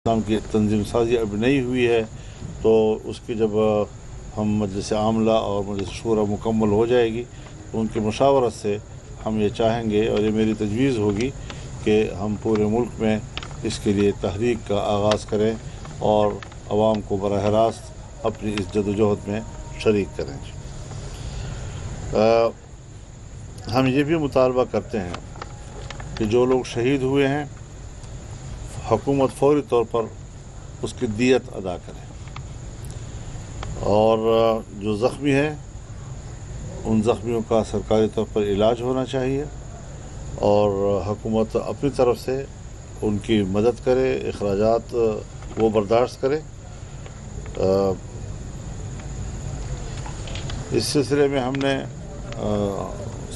اسلام کی تنظیم سازی ابھی نہیں ہوئی ہے، تو اس کی جب ہم مجلس عاملہ اور مجلس شورا مکمل ہو جائے گی تو ان کی مشاورت سے ہم یہ چاہیں گے اور یہ میری تجویز ہوگی کہ ہم پورے ملک میں اس کے لیے تحریک کا آغاز کریں اور عوام کو براہ راست اپنی اس جدوجہد میں شریک کریں۔ ہم یہ بھی مطالبہ کرتے ہیں کہ جو لوگ شہید ہوئے ہیں حکومت فوری طور پر اس کی دیت ادا کرے، اور جو زخمی ہیں ان زخمیوں کا سرکاری طور پر علاج ہونا چاہیے، اور حکومت اپنی طرف سے ان کی مدد کرے، اخراجات وہ برداشت کرے۔ اس سلسلے میں ہم نے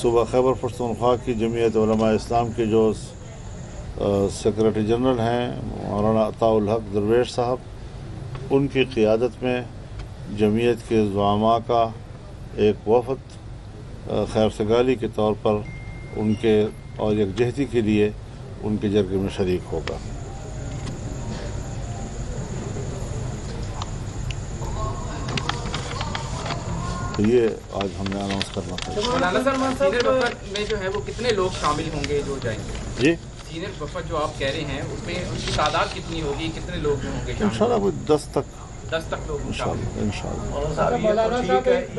صوبہ خیبر پختونخوا کی جمعیت علماء اسلام کے جو سیکریٹری جنرل ہیں مولانا عطاء الحق درویش صاحب، ان کی قیادت میں جمعیت کے زعماء کا ایک وفد خیر سگالی کے طور پر ان کے اور یکجہتی کے لیے ان کے جرگے میں شریک ہوگا۔ تو یہ آج ہم نے اناؤنس کرنا تھا۔ مولانا صاحب سینئر وفد میں جو ہے وہ کتنے لوگ شامل ہوں گے جو جائیں گے؟ جی سینئر وفد جو آپ کہہ رہے ہیں اس میں ان کی تعداد کتنی ہوگی، کتنے لوگ ہوں گے؟ انشاءاللہ کوئی 10 تک 10 تک لوگ انشاءاللہ۔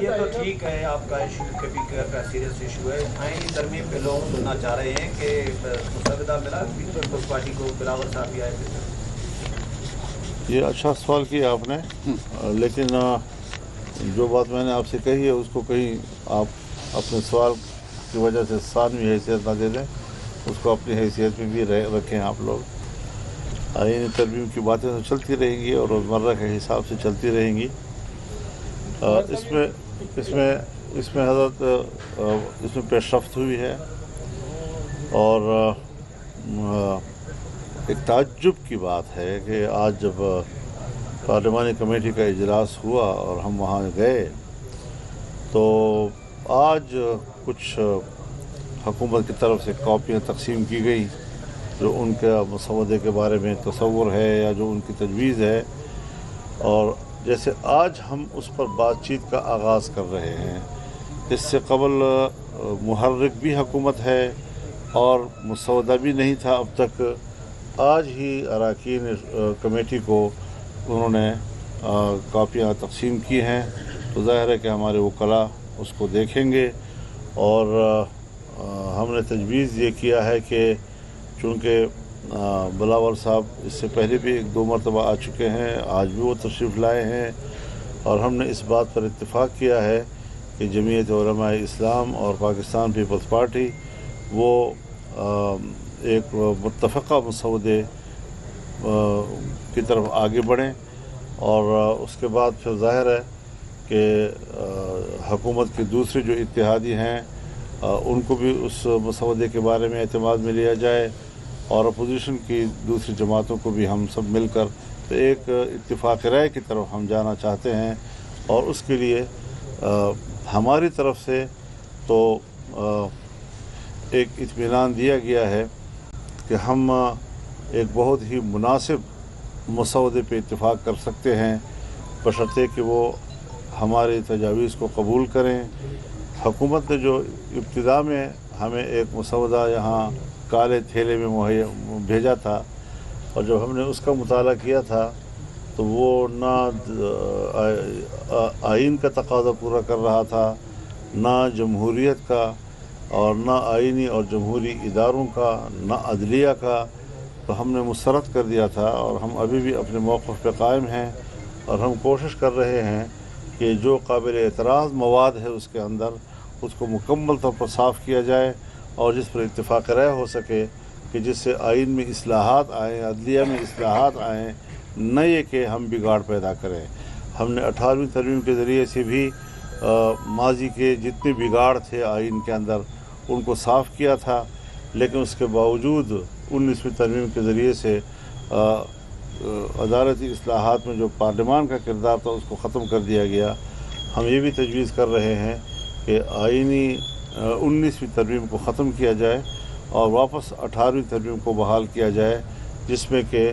یہ تو ٹھیک ہے، آپ کا ایشو کبھی کا سیریس ایشو ہے، آئین ترمیم پہ لوگ سننا چاہ رہے ہیں کہ مسودہ ملا پیپلز پارٹی کو بلاول صاحب بھی آئے تھے۔ یہ اچھا سوال کیا آپ نے، لیکن جو بات میں نے آپ سے کہی ہے اس کو کہیں آپ اپنے سوال کی وجہ سے ثانوی حیثیت نہ دے دیں، اس کو اپنی حیثیت میں بھی رکھیں آپ لوگ۔ آئینی ترمیم کی باتیں تو چلتی رہیں گی اور روزمرہ کے حساب سے چلتی رہیں گی۔ اس میں حضرت اس میں پیش رفت ہوئی ہے، اور ایک تعجب کی بات ہے کہ آج جب پارلیمانی کمیٹی کا اجلاس ہوا اور ہم وہاں گئے تو آج کچھ حکومت کی طرف سے کاپیاں تقسیم کی گئی جو ان کا مسودے کے بارے میں تصور ہے یا جو ان کی تجویز ہے، اور جیسے آج ہم اس پر بات چیت کا آغاز کر رہے ہیں۔ اس سے قبل محرک بھی حکومت ہے اور مسودہ بھی نہیں تھا اب تک۔ آج ہی اراکین کمیٹی کو انہوں نے کاپیاں تقسیم کی ہیں، تو ظاہر ہے کہ ہمارے وکلاء اس کو دیکھیں گے، اور ہم نے تجویز یہ کیا ہے کہ چونکہ بلاول صاحب اس سے پہلے بھی 1-2 مرتبہ آ چکے ہیں، آج بھی وہ تشریف لائے ہیں، اور ہم نے اس بات پر اتفاق کیا ہے کہ جمعیت علماء اسلام اور پاکستان پیپلز پارٹی وہ ایک متفقہ مسودے کی طرف آگے بڑھیں، اور اس کے بعد پھر ظاہر ہے کہ حکومت کے دوسرے جو اتحادی ہیں ان کو بھی اس مسودے کے بارے میں اعتماد میں لیا جائے، اور اپوزیشن کی دوسری جماعتوں کو بھی ہم سب مل کر تو ایک اتفاق رائے کی طرف ہم جانا چاہتے ہیں، اور اس کے لیے ہماری طرف سے تو ایک اطمینان دیا گیا ہے کہ ہم ایک بہت ہی مناسب مسودے پہ اتفاق کر سکتے ہیں، بشرطے کہ وہ ہماری تجاویز کو قبول کریں۔ حکومت نے جو ابتدا میں ہمیں ایک مسودہ یہاں کالے تھیلے میں بھیجا تھا، اور جب ہم نے اس کا مطالعہ کیا تھا تو وہ نہ آئین کا تقاضا پورا کر رہا تھا، نہ جمہوریت کا، اور نہ آئینی اور جمہوری اداروں کا، نہ عدلیہ کا، تو ہم نے مسترد کر دیا تھا، اور ہم ابھی بھی اپنے موقف پہ قائم ہیں، اور ہم کوشش کر رہے ہیں کہ جو قابل اعتراض مواد ہے اس کے اندر اس کو مکمل طور پر صاف کیا جائے، اور جس پر اتفاق رائے ہو سکے کہ جس سے آئین میں اصلاحات آئیں، عدلیہ میں اصلاحات آئیں، نہ یہ کہ ہم بگاڑ پیدا کریں۔ ہم نے 18ویں ترمیم کے ذریعے سے بھی ماضی کے جتنے بگاڑ تھے آئین کے اندر ان کو صاف کیا تھا، لیکن اس کے باوجود 19ویں ترمیم کے ذریعے سے عدالتی اصلاحات میں جو پارلیمان کا کردار تھا اس کو ختم کر دیا گیا۔ ہم یہ بھی تجویز کر رہے ہیں کہ آئینی 19ویں ترمیم کو ختم کیا جائے اور واپس 18ویں ترمیم کو بحال کیا جائے، جس میں کہ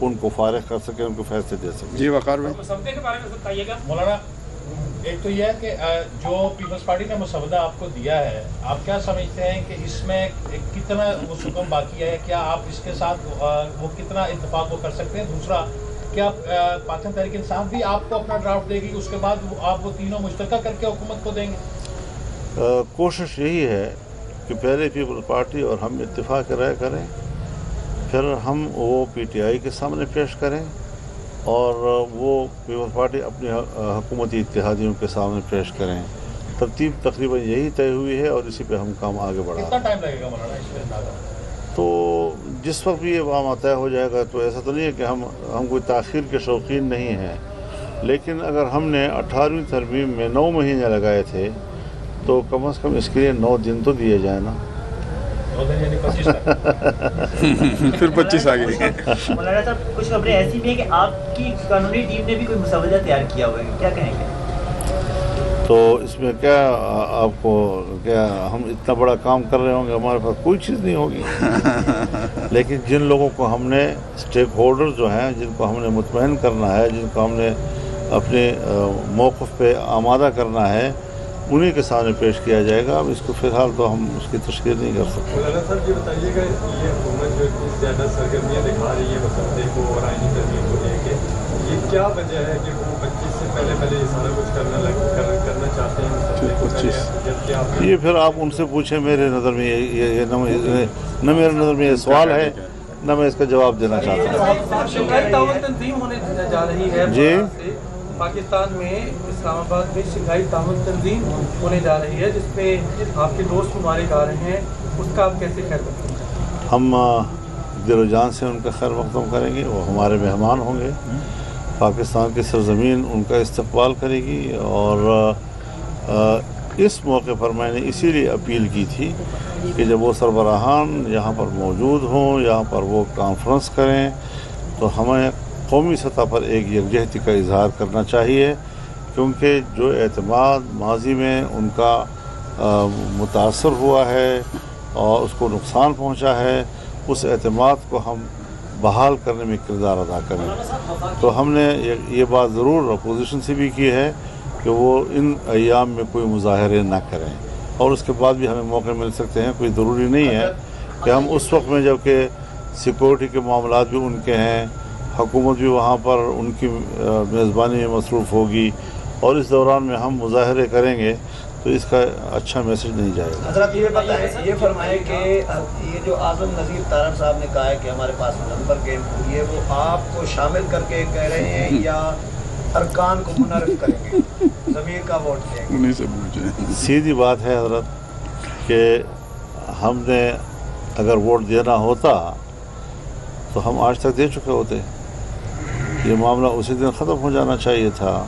ان کو فارغ کر سکیں, ان کو فیصلے دے سکیں. جی وقار بھائی. مسودے کے بارے میں بتائیے گا. مولانا ایک تو یہ ہے کہ جو پیپلز پارٹی نے مسودہ آپ کو دیا ہے, آپ کیا سمجھتے ہیں کہ اس میں کتنا رسوم باقی ہے, کیا آپ اس کے ساتھ وہ کتنا اتفاق وہ کر سکتے ہیں؟ دوسرا, کیا پاکستان تحریک انصاف بھی آپ کو اپنا ڈرافٹ دے گی, اس کے بعد آپ وہ تینوں مشترکہ کر کے حکومت کو دیں گے؟ کوشش یہی ہے کہ پہلے پیپلز پارٹی اور ہم اتفاق رائے کریں, پھر ہم وہ پی ٹی آئی کے سامنے پیش کریں, اور وہ پیپلز پارٹی اپنے حکومتی اتحادیوں کے سامنے پیش کریں. ترتیب تقریباً یہی طے ہوئی ہے اور اسی پہ ہم کام آگے بڑھا. کتنا ٹائم لگے گا مولانا اس پہ؟ تو جس وقت بھی یہ معاملہ طے ہو جائے گا, تو ایسا تو نہیں ہے کہ ہم کوئی تاخیر کے شوقین نہیں ہیں, لیکن اگر ہم نے 18ویں ترمیم میں 9 مہینے لگائے تھے تو کم از کم اس کے لیے 9 دن تو دیے جائیں نا. 2 دن یعنی 25 تک. پھر 25 آ گئی. مولانا صاحب کچھ خبریں ایسی بھی ہیں کہ آپ کی قانونی ٹیم نے بھی کوئی مسودہ تیار کیا ہوا ہے, کیا کہیں گے؟ تو اس میں کیا آپ کو, کیا ہم اتنا بڑا کام کر رہے ہوں گے, ہمارے پاس کوئی چیز نہیں ہوگی. لیکن جن لوگوں کو ہم نے اسٹیک ہولڈر جو ہیں, جن کو ہم نے مطمئن کرنا ہے, جن کو ہم نے اپنے موقف پہ آمادہ کرنا ہے, انہیں کے سامنے پیش کیا جائے گا. اب اس کو فی الحال تو ہم اس کی تشکیل نہیں کر سکتے. مولانا صاحب یہ بتائیے گا, یہ حکومت جو اتنی زیادہ سرگرمیاں دکھا رہی ہے مسودے کو اور آئینی ترمیم کو لے کے, یہ کیا وجہ ہے کہ وہ 25 سے پہلے یہ سارا کچھ کرنا چاہتے ہیں مسودے کو پہلے, جبکہ آپ یہ پھر آپ ان سے پوچھیں. میرے نظر میں یہ نہ میرے نظر میں یہ سوال ہے, نہ میں اس کا جواب دینا چاہتا ہوں. شنگھائی تعاون تنظیم ہونے جا رہی ہے جی, پاکستان میں اسلام آباد میں شنگھائی تعاون تنظیم ہونے جا رہی ہے, جس پہ آپ کے دوست ممالک آ رہے ہیں, اس کا آپ کیسے خیر مقدم کریں؟ ہم دل و جان سے ان کا خیر مقدم کریں گے. وہ ہمارے مہمان ہوں گے, پاکستان کی سرزمین ان کا استقبال کرے گی. اور اس موقع پر میں نے اسی لیے اپیل کی تھی کہ جب وہ سربراہان یہاں پر موجود ہوں, یہاں پر وہ کانفرنس کریں, تو ہمیں قومی سطح پر ایک یکجہتی کا اظہار کرنا چاہیے, کیونکہ جو اعتماد ماضی میں ان کا متاثر ہوا ہے اور اس کو نقصان پہنچا ہے, اس اعتماد کو ہم بحال کرنے میں کردار ادا کریں. تو ہم نے یہ بات ضرور اپوزیشن سے بھی کی ہے کہ وہ ان ایام میں کوئی مظاہرے نہ کریں, اور اس کے بعد بھی ہمیں موقع مل سکتے ہیں. کوئی ضروری نہیں ہے کہ ہم اس وقت میں, جب کہ سیکورٹی کے معاملات بھی ان کے ہیں, حکومت بھی وہاں پر ان کی میزبانی میں مصروف ہوگی, اور اس دوران میں ہم مظاہرے کریں گے تو اس کا اچھا میسج نہیں جائے گا. حضرت یہ فرمائیں کہ یہ جو اعظم نذیر تارڑ صاحب نے کہا ہے کہ ہمارے پاس نمبر گیم ہوئی ہے, وہ آپ کو شامل کر کے کہہ رہے ہیں یا ارکان کو منعرف کریں گے, ضمیر کا ووٹ دیں گے؟ انہیں سے پوچھیں. سیدھی بات ہے حضرت کہ ہم نے اگر ووٹ دینا ہوتا تو ہم آج تک دے چکے ہوتے. یہ معاملہ اسی دن ختم ہو جانا چاہیے تھا.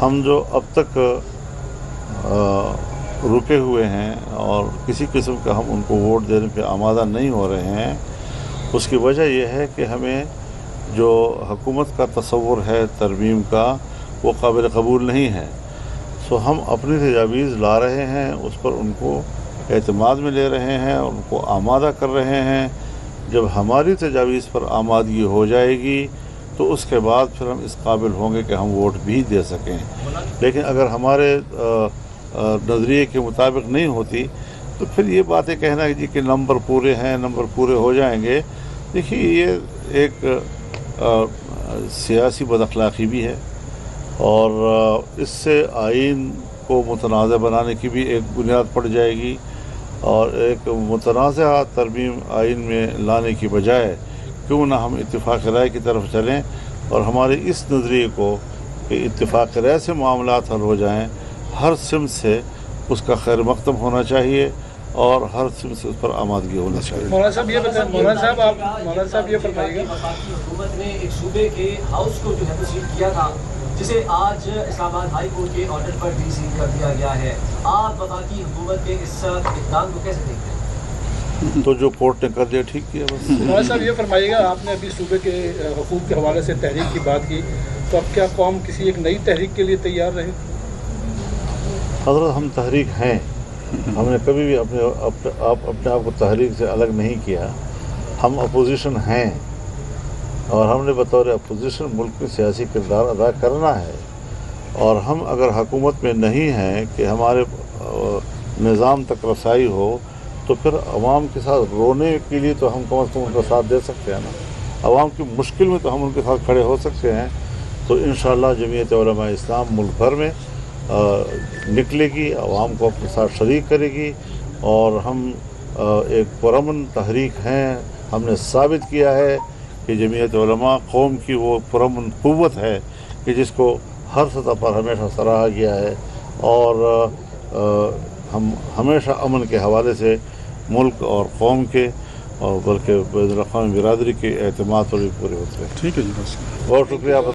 ہم جو اب تک رکے ہوئے ہیں اور کسی قسم کا ہم ان کو ووٹ دینے پہ آمادہ نہیں ہو رہے ہیں, اس کی وجہ یہ ہے کہ ہمیں جو حکومت کا تصور ہے ترمیم کا, وہ قابل قبول نہیں ہے. سو ہم اپنی تجاویز لا رہے ہیں, اس پر ان کو اعتماد میں لے رہے ہیں, ان کو آمادہ کر رہے ہیں. جب ہماری تجاویز پر آمادگی ہو جائے گی تو اس کے بعد پھر ہم اس قابل ہوں گے کہ ہم ووٹ بھی دے سکیں. لیکن اگر ہمارے نظریے کے مطابق نہیں ہوتی تو پھر یہ باتیں کہنا جی کہ نمبر پورے ہیں, نمبر پورے ہو جائیں گے. دیکھیے یہ ایک سیاسی بد اخلاقی بھی ہے, اور اس سے آئین کو متنازع بنانے کی بھی ایک بنیاد پڑ جائے گی, اور ایک متنازع ترمیم آئین میں لانے کی بجائے کیوں نہ ہم اتفاق رائے کی طرف چلیں, اور ہمارے اس نظریے کو کہ اتفاق رائے سے معاملات حل ہو جائیں, ہر سمت سے اس کا خیر مقدم ہونا چاہیے اور ہر سمت سے اس پر آمادگی ہونا چاہیے. مولانا صاحب یہ بتائیں, مولانا صاحب یہ فرمائیے گا. حکومت نے ایک صوبے کے ہاؤس کو جو ہے تسلیم کیا تھا, جسے آج اسلام آباد ہائی کورٹ کے آرڈر پر ڈی سیل کر دیا گیا ہے. آپ وفاقی حکومت کے اس اقدام کو کیسے دیکھتے ہیں؟ تو جو کورٹ نے کر دیا ٹھیک کیا بس. مولانا صاحب یہ فرمائیے گا, آپ نے ابھی صوبے کے حقوق کے حوالے سے تحریک کی بات کی, تو اب کیا قوم کسی ایک نئی تحریک کے لیے تیار رہے؟ حضرت ہم تحریک ہیں, ہم نے کبھی بھی اپنے آپ کو تحریک سے الگ نہیں کیا. ہم اپوزیشن ہیں, اور ہم نے بطور اپوزیشن ملک میں سیاسی کردار ادا کرنا ہے، اور ہم اگر حکومت میں نہیں ہیں کہ ہمارے نظام تک رسائی ہو تو پھر عوام کے ساتھ رونے کے لیے تو ہم کم از کم ان کا ساتھ دے سکتے ہیں نا، عوام کی مشکل میں تو ہم ان کے ساتھ کھڑے ہو سکتے ہیں۔ تو انشاءاللہ جمعیت علماء اسلام ملک بھر میں نکلے گی، عوام کو اپنے ساتھ شریک کرے گی، اور ہم ایک پرامن تحریک ہیں۔ ہم نے ثابت کیا ہے کہ جمعیت علماء قوم کی وہ پرامن قوت ہے کہ جس کو ہر سطح پر ہمیشہ سراہا گیا ہے، اور ہم ہمیشہ امن کے حوالے سے ملک اور قوم کے اور بلکہ بین الاقوامی برادری کے اعتماد پر بھی پورے ہوتے ہیں۔ ٹھیک ہے جی، بس بہت شکریہ۔